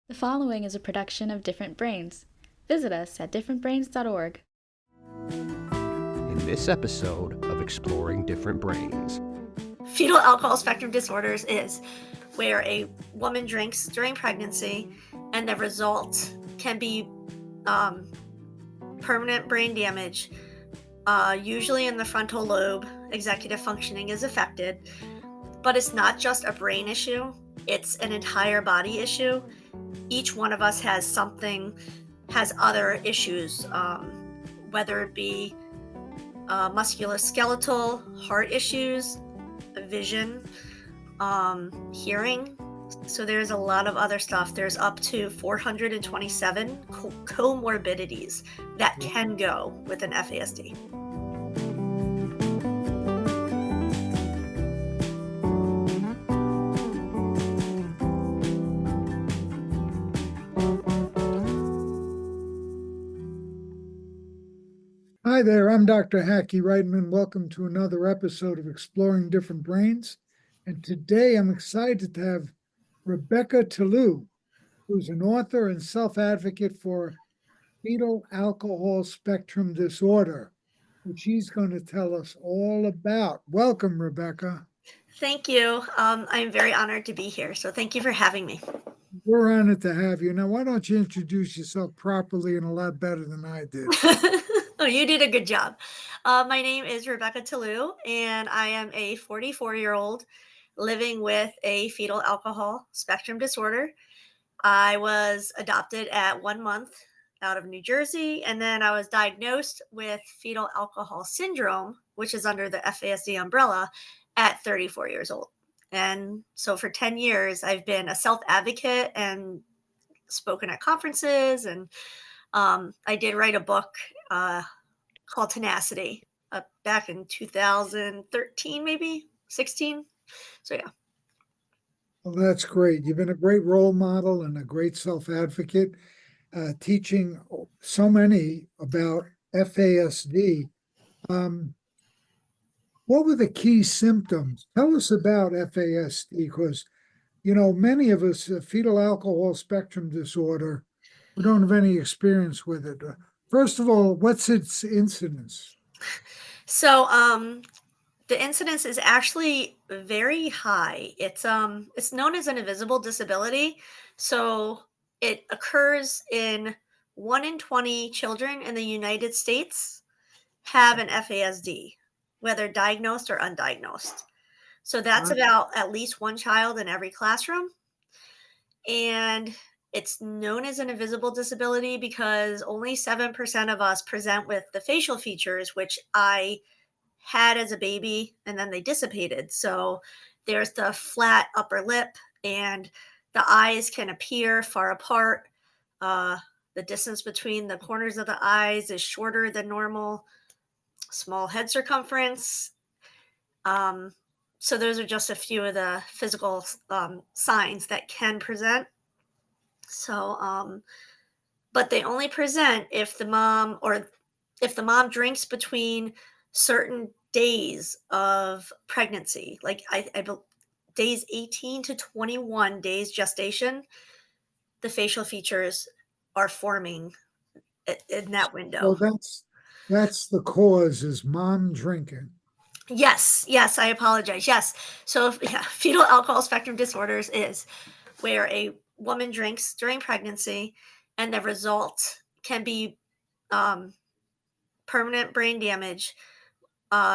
The following is a production of Different Brains. Visit us at differentbrains.org. In this episode of Exploring Different Brains. Fetal Alcohol Spectrum Disorders is where a woman drinks during pregnancy and the result can be permanent brain damage. Usually in the frontal lobe, executive functioning is affected, but it's not just a brain issue, it's an entire body issue. Each one of us has other issues, whether it be musculoskeletal, heart issues, vision, hearing. So there's a lot of other stuff. There's up to 427 comorbidities that can go with an FASD. Hi there, I'm Dr. Hackey Reitman. Welcome to another episode of Exploring Different Brains. And today I'm excited to have Rebecca Tillou, who's an author and self-advocate for Fetal Alcohol Spectrum Disorder, which she's going to tell us all about. Welcome, Rebecca. Thank you. I'm very honored to be here. So thank you for having me. We're honored to have you. Now, why don't you introduce yourself properly and a lot better than I did? Oh, you did a good job. My name is Rebecca Tillou, and I am a 44-year-old living with a fetal alcohol spectrum disorder. I was adopted at 1 month out of New Jersey, and then I was diagnosed with fetal alcohol syndrome, which is under the FASD umbrella, at 34 years old. And so for 10 years, I've been a self-advocate and spoken at conferences, and I did write a book called Tenacity back in 2013, maybe 16. So yeah. Well, that's great. You've been a great role model and a great self-advocate, teaching so many about FASD. What were the key symptoms? Tell us about FASD, because, many of us, fetal alcohol spectrum disorder, we don't have any experience with it. First of all, what's its incidence? So the incidence is actually very high. It's known as an invisible disability. So it occurs in 1 in 20 children in the United States have an FASD, whether diagnosed or undiagnosed. So that's about at least one child in every classroom. And it's known as an invisible disability because only 7% of us present with the facial features, which I had as a baby, and then they dissipated. So there's the flat upper lip, and the eyes can appear far apart. The distance between the corners of the eyes is shorter than normal. Small head circumference. So those are just a few of the physical signs that can present. So, but they only present if the mom drinks between certain days of pregnancy, like days 18 to 21 days gestation, the facial features are forming in that window. Well, that's the cause, is mom drinking. Yes, I apologize. Yes. So yeah, fetal alcohol spectrum disorders is where a woman drinks during pregnancy and the result can be permanent brain damage.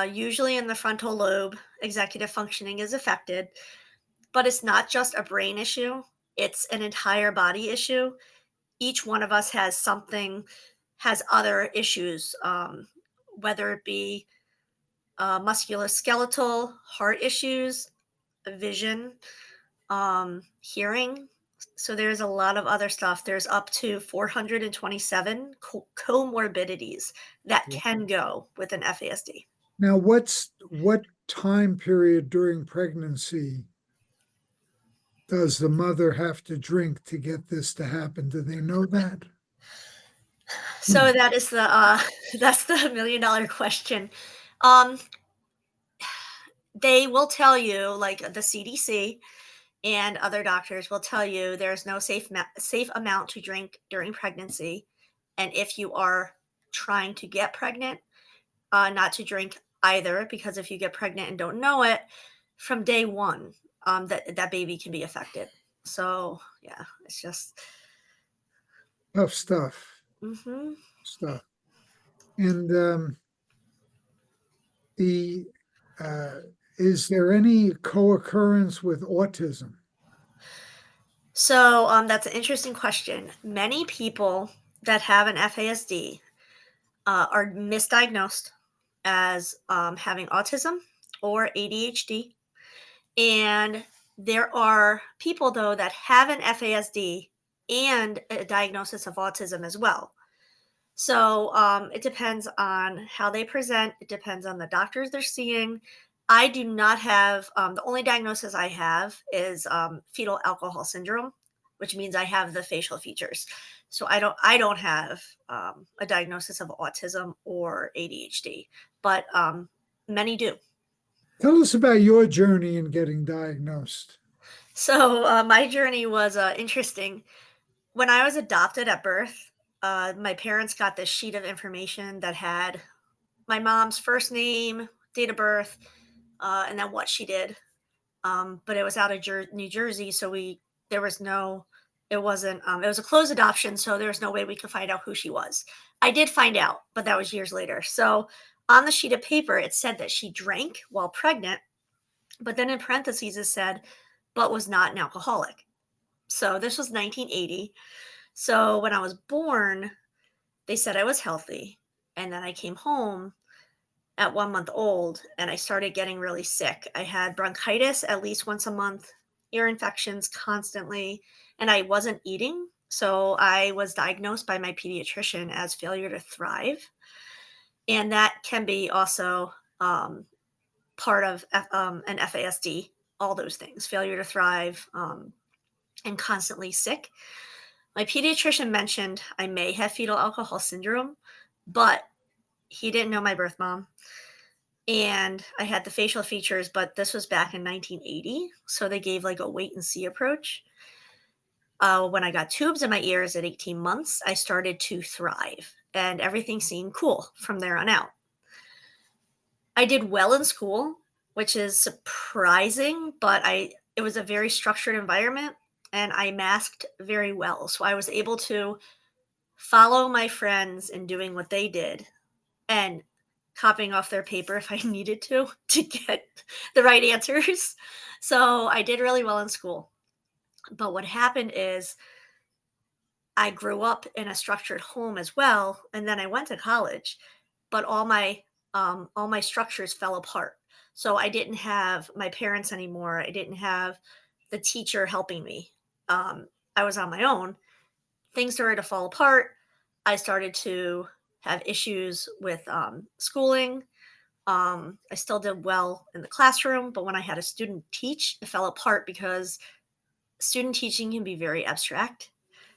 Usually in the frontal lobe, executive functioning is affected, but it's not just a brain issue, it's an entire body issue. Each one of us has other issues, whether it be musculoskeletal, heart issues, vision, hearing. So there's a lot of other stuff. There's up to 427 comorbidities that can go with an FASD. Now, what time period during pregnancy does the mother have to drink to get this to happen? Do they know that? So that is that's the $1 million question. They will tell you, like the CDC, and other doctors will tell you there's no safe amount to drink during pregnancy. And if you are trying to get pregnant, not to drink either, because if you get pregnant and don't know it, from day one, that baby can be affected. So yeah, it's just Tough hmm stuff. And the uh, is there any co-occurrence with autism? so that's an interesting question. Many people that have an FASD are misdiagnosed as having autism or ADHD. And there are people, though, that have an FASD and a diagnosis of autism as well. So it depends on how they present, it depends on the doctors they're seeing. I do not have, the only diagnosis I have is fetal alcohol syndrome, which means I have the facial features. So I don't have a diagnosis of autism or ADHD, but many do. Tell us about your journey in getting diagnosed. So my journey was interesting. When I was adopted at birth, my parents got this sheet of information that had my mom's first name, date of birth, and then what she did. But it was out of New Jersey, so there was no, it wasn't, it was a closed adoption, so there was no way we could find out who she was. I did find out, but that was years later. So on the sheet of paper, it said that she drank while pregnant, but then in parentheses it said, but was not an alcoholic. So this was 1980. So when I was born, they said I was healthy. And then I came home at 1 month old and I started getting really sick. I had bronchitis at least once a month, ear infections constantly, and I wasn't eating. So I was diagnosed by my pediatrician as failure to thrive. And that can be also part of an FASD, all those things, failure to thrive, and constantly sick. My pediatrician mentioned I may have fetal alcohol syndrome, but he didn't know my birth mom. And I had the facial features, but this was back in 1980. So they gave like a wait and see approach. When I got tubes in my ears at 18 months, I started to thrive and everything seemed cool from there on out. I did well in school, which is surprising, but it was a very structured environment and I masked very well. So I was able to follow my friends in doing what they did and copying off their paper if I needed to get the right answers. So I did really well in school. But what happened is I grew up in a structured home as well, and then I went to college, but all my structures fell apart. So I didn't have my parents anymore. I didn't have the teacher helping me. I was on my own. Things started to fall apart. I started to have issues with schooling. I still did well in the classroom, but when I had a student teach, it fell apart because student teaching can be very abstract,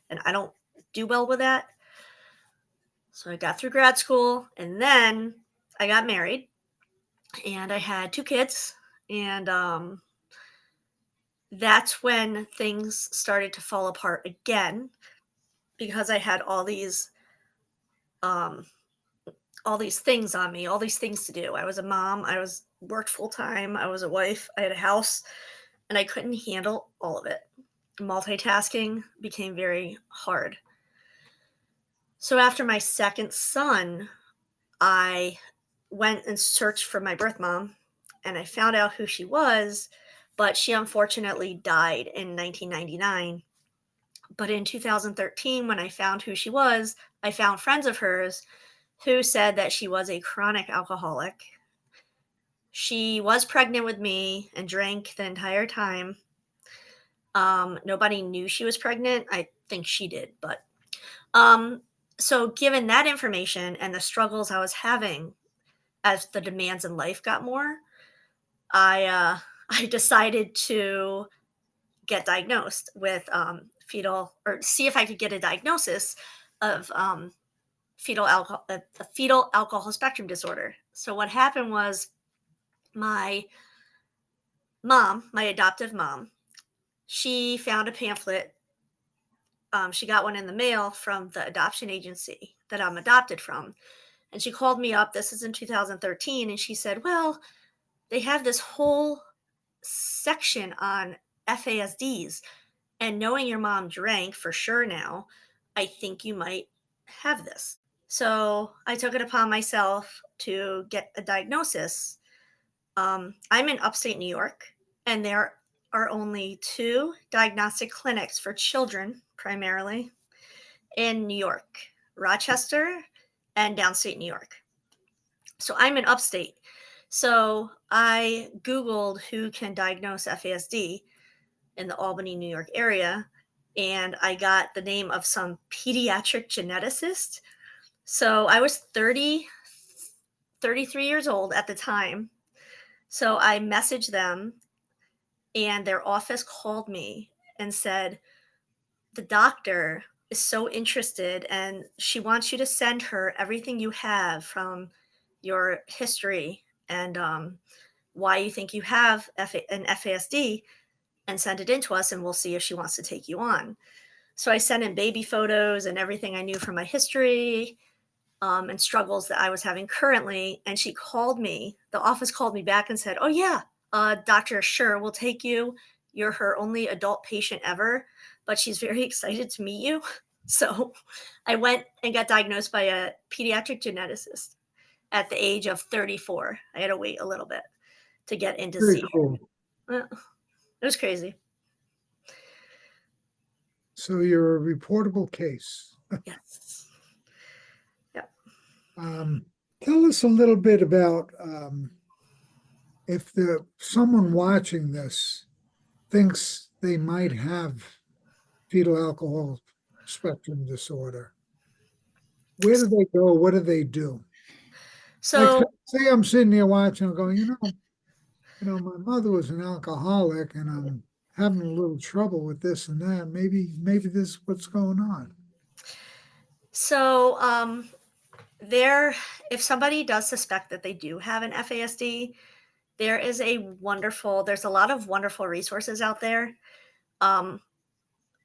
and I don't do well with that. So I got through grad school, and then I got married, and I had 2 kids, and that's when things started to fall apart again because I had um, all these things on me, all these things to do. I was a mom, I was worked full time, I was a wife, I had a house, and I couldn't handle all of it. Multitasking became very hard. So after my second son, I went and searched for my birth mom and I found out who she was, but she unfortunately died in 1999. But in 2013, when I found who she was, I found friends of hers who said that she was a chronic alcoholic. She was pregnant with me and drank the entire time. Nobody knew she was pregnant. I think she did, but um, so given that information and the struggles I was having as the demands in life got more, I decided to get diagnosed with fetal, or see if I could get a diagnosis of a fetal alcohol spectrum disorder. So what happened was my mom, my adoptive mom, she found a pamphlet. She got one in the mail from the adoption agency that I'm adopted from. And she called me up. This is in 2013. And she said, well, they have this whole section on FASDs. And knowing your mom drank for sure now, I think you might have this. So I took it upon myself to get a diagnosis. I'm in upstate New York, and there are only 2 diagnostic clinics for children, primarily, in New York, Rochester and downstate New York. So I'm in upstate. So I Googled who can diagnose FASD in the Albany, New York area, and I got the name of some pediatric geneticist. So I was 33 years old at the time. So I messaged them, and their office called me and said, the doctor is so interested and she wants you to send her everything you have from your history and why you think you have an FASD, and send it in to us and we'll see if she wants to take you on. So I sent in baby photos and everything I knew from my history and struggles that I was having currently. And she called me, the office called me back and said, oh, yeah, Dr. Sure, we'll take you. You're her only adult patient ever, but she's very excited to meet you. So I went and got diagnosed by a pediatric geneticist at the age of 34. I had to wait a little bit to get in to Very see cool. her. It was crazy. So you're a reportable case. Yes. Yep. Tell us a little bit about if someone watching this thinks they might have fetal alcohol spectrum disorder. Where do they go? What do they do? So, Like, say I'm sitting there watching and going, my mother was an alcoholic and I'm having a little trouble with this and that. Maybe this is what's going on. so if somebody does suspect that they do have an FASD, there's a lot of wonderful resources out there.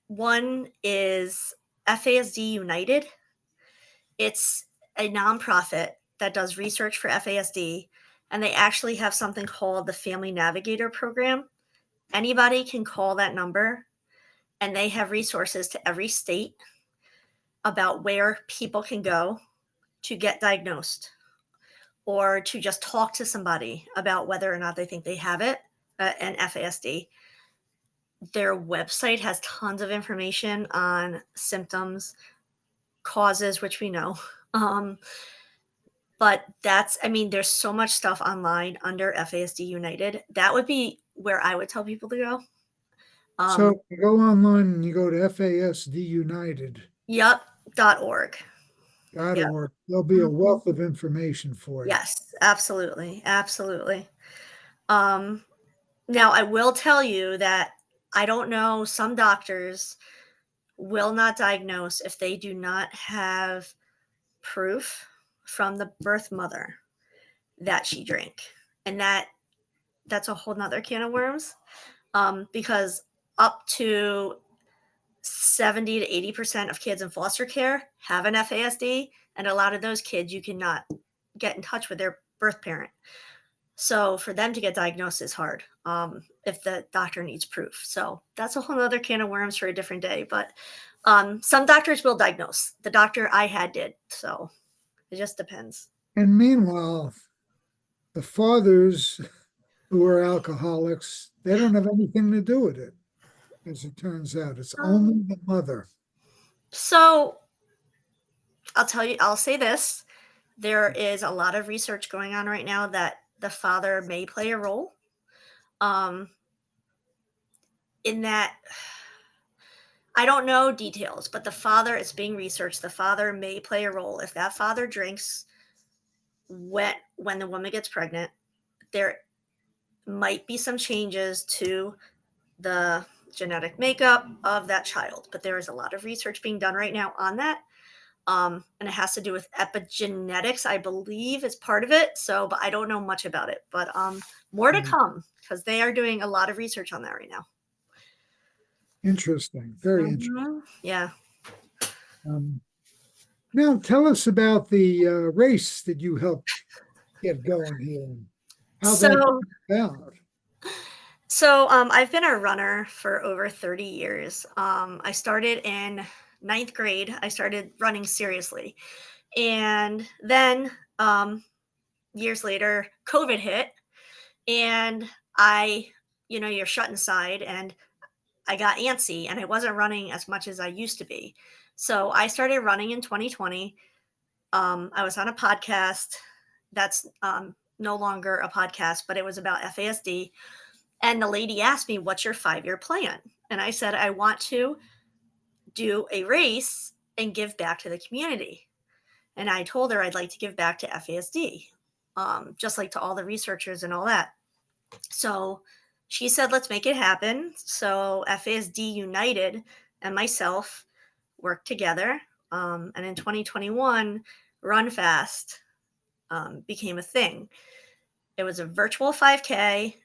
One is FASD United. It's a nonprofit that does research for FASD, and they actually have something called the Family Navigator Program. Anybody can call that number, and they have resources to every state about where people can go to get diagnosed or to just talk to somebody about whether or not they think they have it, an FASD. Their website has tons of information on symptoms, causes, which we know. But there's so much stuff online under FASD United. That would be where I would tell people to go. So you go online and you go to FASD United. Yep, .org. Yep. .org. There'll be a wealth of information for you. Yes, absolutely. Absolutely. Now, I will tell you that I don't know, some doctors will not diagnose if they do not have proof from the birth mother that she drank. And that's a whole nother can of worms, because up to 70 to 80% of kids in foster care have an FASD, and a lot of those kids you cannot get in touch with their birth parent. So for them to get diagnosed is hard if the doctor needs proof. So that's a whole other can of worms for a different day. But some doctors will diagnose. The doctor I had did. So it just depends. And meanwhile, the fathers who are alcoholics, they don't have anything to do with it. As it turns out, it's only the mother. So I'll say this. There is a lot of research going on right now that the father may play a role in that. I don't know details, but the father is being researched. The father may play a role. If that father drinks when the woman gets pregnant, there might be some changes to the genetic makeup of that child. But there is a lot of research being done right now on that. And it has to do with epigenetics, I believe, is part of it. So, but I don't know much about it. But more to come, because they are doing a lot of research on that right now. Interesting. Very interesting. Yeah. Um, Now tell us about the race that you helped get going here and how that So, came about. I've been a runner for over 30 years. I started in ninth grade. I started running seriously. And then years later, COVID hit, and you're shut inside, and I got antsy, and I wasn't running as much as I used to be. So I started running in 2020. I was on a podcast that's no longer a podcast, but it was about FASD. And the lady asked me, "What's your 5-year plan?" And I said, "I want to do a race and give back to the community." And I told her I'd like to give back to FASD, just like to all the researchers and all that. So she said, "Let's make it happen." So FASD United and myself worked together. And in 2021, Run Fast became a thing. It was a virtual 5K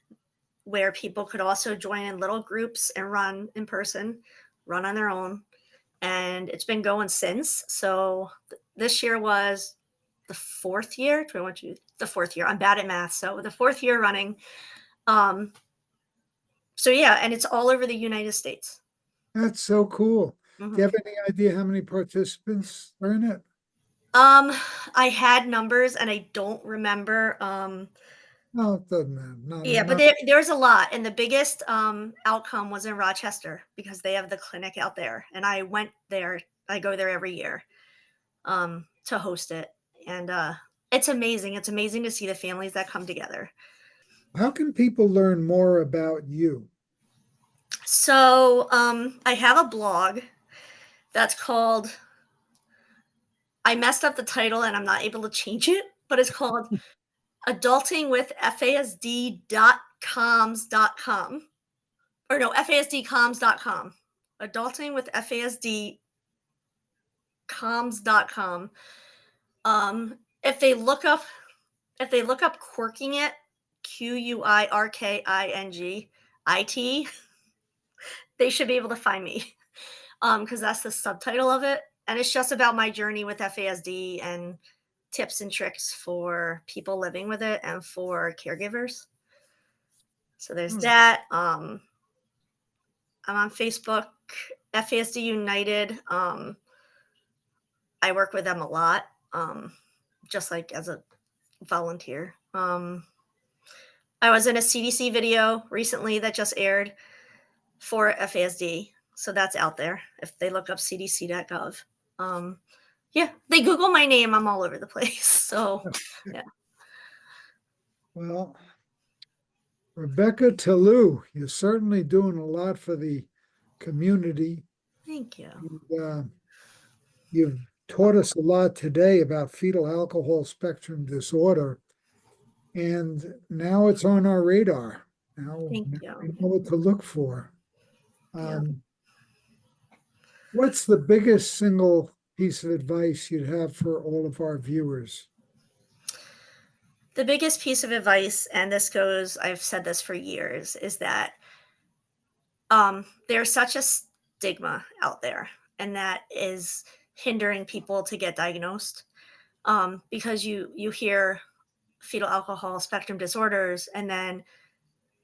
where people could also join in little groups and run in person, run on their own. And it's been going since. So this year was the fourth year. The fourth year. I'm bad at math. So the fourth year running. Um, so yeah, and it's all over the United States. That's so cool. Do Mhm. you have any idea how many participants are in it? Um, I had numbers and I don't remember. No, it doesn't matter. Not, Yeah, but not, there's a lot, and the biggest outcome was in Rochester because they have the clinic out there, and I went there. I go there every year to host it, and it's amazing. It's amazing to see the families that come together. how can people learn more about you? So I have a blog that's called. I messed up the title, and I'm not able to change it, but it's called adultingwithfasd.coms.com. Or no, fasdcoms.com. Adulting with fasdcoms.com. If they look up quirking it, QUIRKINGIT, they should be able to find me. Because that's the subtitle of it. And it's just about my journey with FASD and tips and tricks for people living with it and for caregivers. So there's that. I'm on Facebook, FASD United. I work with them a lot, just like as a volunteer. I was in a CDC video recently that just aired for FASD. So that's out there if they look up cdc.gov. Yeah, they Google my name. I'm all over the place. So, yeah. Well, Rebecca Tillou, you're certainly doing a lot for the community. Thank you. You've taught us a lot today about fetal alcohol spectrum disorder, and now it's on our radar. Now Thank we you. know what to look for. Yeah. What's the biggest single piece of advice you'd have for all of our viewers? The biggest piece of advice, and I've said this for years, is that there's such a stigma out there, and that is hindering people to get diagnosed. Because you hear fetal alcohol spectrum disorders, and then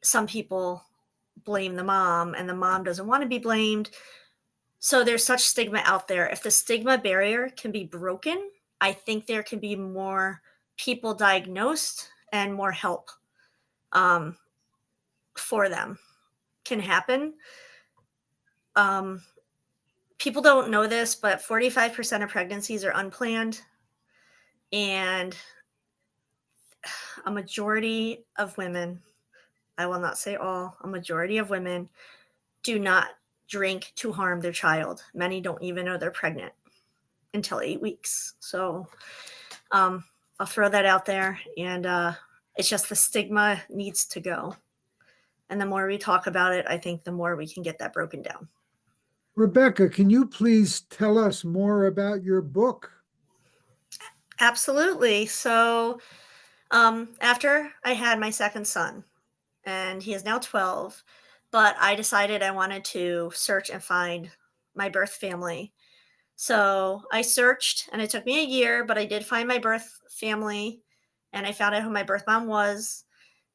some people blame the mom, and the mom doesn't want to be blamed. So there's such stigma out there. If the stigma barrier can be broken, I think there can be more people diagnosed and more help um, for them can happen. People don't know this, but 45% of pregnancies are unplanned, and a majority of women, I will not say all, a majority of women do not drink to harm their child. Many don't even know they're pregnant until 8 weeks. So I'll throw that out there. And it's just the stigma needs to go. And the more we talk about it, I think the more we can get that broken down. Rebecca, can you please tell us more about your book? Absolutely. So after I had my second son, and he is now 12, but I decided I wanted to search and find my birth family. So I searched, and it took me a year, but I did find my birth family, and I found out who my birth mom was.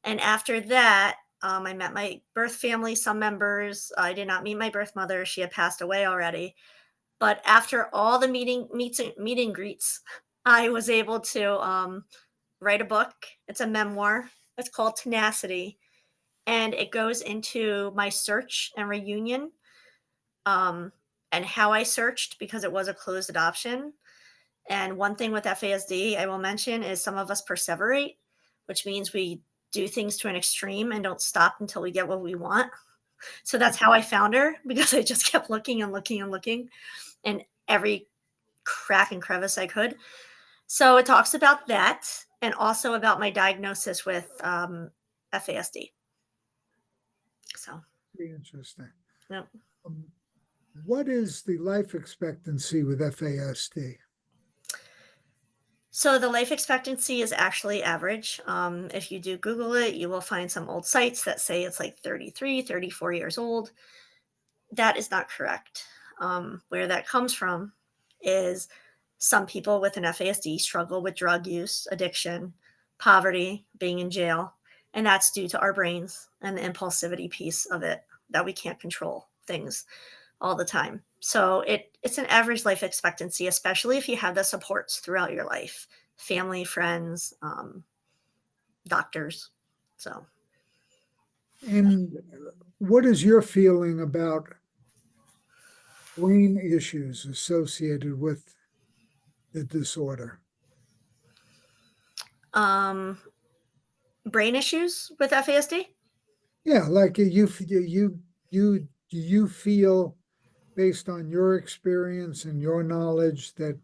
And after that, I met my birth family, some members. I did not meet my birth mother; she had passed away already. But after all the meet and greets, I was able to write a book. It's a memoir. It's called Tenacity, and it goes into my search and reunion, um, and how I searched because it was a closed adoption. And one thing with FASD I will mention is some of us perseverate, which means we do things to an extreme and don't stop until we get what we want. So that's how I found her, because I just kept looking and looking and looking in every crack and crevice I could. So it talks about that, and also about my diagnosis with FASD. So, Very interesting. yep. Um, what is the life expectancy with FASD? So the life expectancy is actually average. If you do Google it, you will find some old sites that say it's like 33, 34 years old. That is not correct. Where that comes from is some people with an FASD struggle with drug use, addiction, poverty, being in jail, and that's due to our brains and the impulsivity piece of it, that we can't control things all the time. So it's an average life expectancy, especially if you have the supports throughout your life, family, friends, doctors. So And what is your feeling about brain issues associated with the disorder? um, brain issues with FASD. Yeah, like you feel, based on your experience and your knowledge, that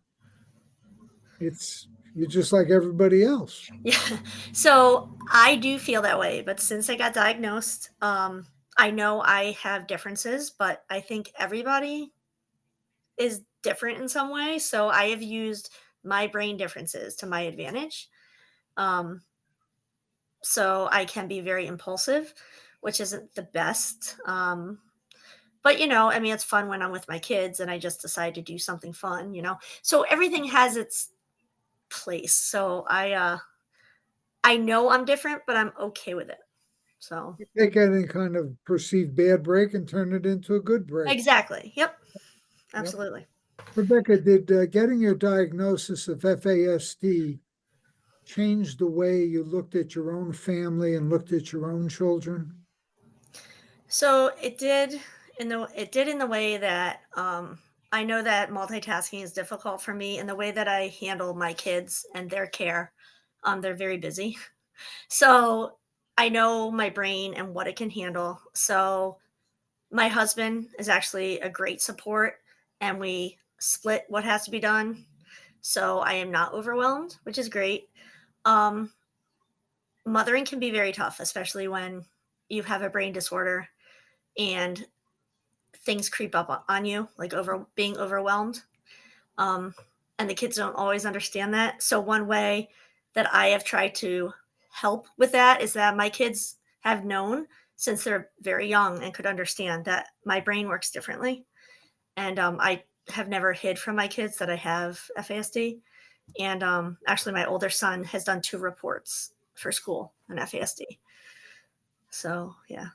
you're just like everybody else. Yeah. So I do feel that way, but since I got diagnosed, I know I have differences, but I think everybody is different in some way. So I have used my brain differences to my advantage. Um, so I can be very impulsive, which isn't the best. But I mean, it's fun when I'm with my kids and I just decide to do something fun. So everything has its place. So I know I'm different, but I'm okay with it. So You take any kind of perceived bad break and turn it into a good break. exactly. Yep. Yep. Absolutely. Rebecca, did getting your diagnosis of FASD change the way you looked at your own family and looked at your own children? So it did in the way that I know that multitasking is difficult for me, in the way that I handle my kids and their care. They're very busy. So I know my brain and what it can handle. So my husband is actually a great support, and we split what has to be done. So I am not overwhelmed, which is great. Um, Mothering can be very tough, especially when you have a brain disorder and things creep up on you, like being overwhelmed. Um, and the kids don't always understand that. So one way that I have tried to help with that is that my kids have known since they're very young and could understand that my brain works differently. And I have never hid from my kids that I have FASD. And actually, my older son has done 2 reports for school on FASD. So, yeah.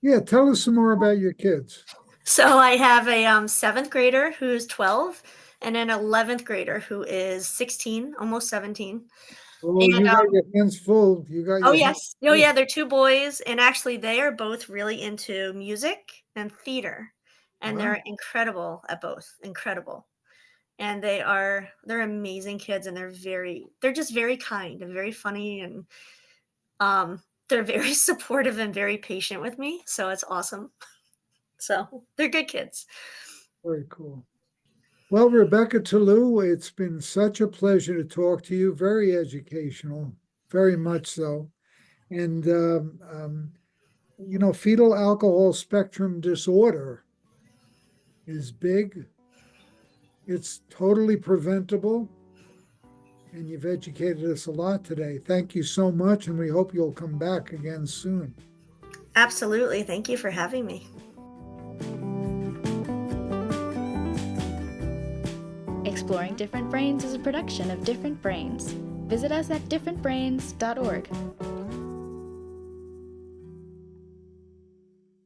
Yeah, tell us some more about your kids. So I have a 7th grader who's 12, and an 11th grader who is 16, almost 17. Oh, And you got your hands full. You got oh your hands yes, oh full. yeah, they're 2 boys, and actually they are both really into music and theater, and Wow. they're incredible at both. Incredible. And they're amazing kids, and they're just very kind and very funny, and they're very supportive and very patient with me, so it's awesome. So they're good kids. Very cool. Well, Rebecca Tillou, it's been such a pleasure to talk to you. Very educational, very much so. And, fetal alcohol spectrum disorder is big. It's totally preventable. And you've educated us a lot today. Thank you so much. And we hope you'll come back again soon. Absolutely. Thank you for having me. Exploring Different Brains is a production of Different Brains. Visit us at differentbrains.org.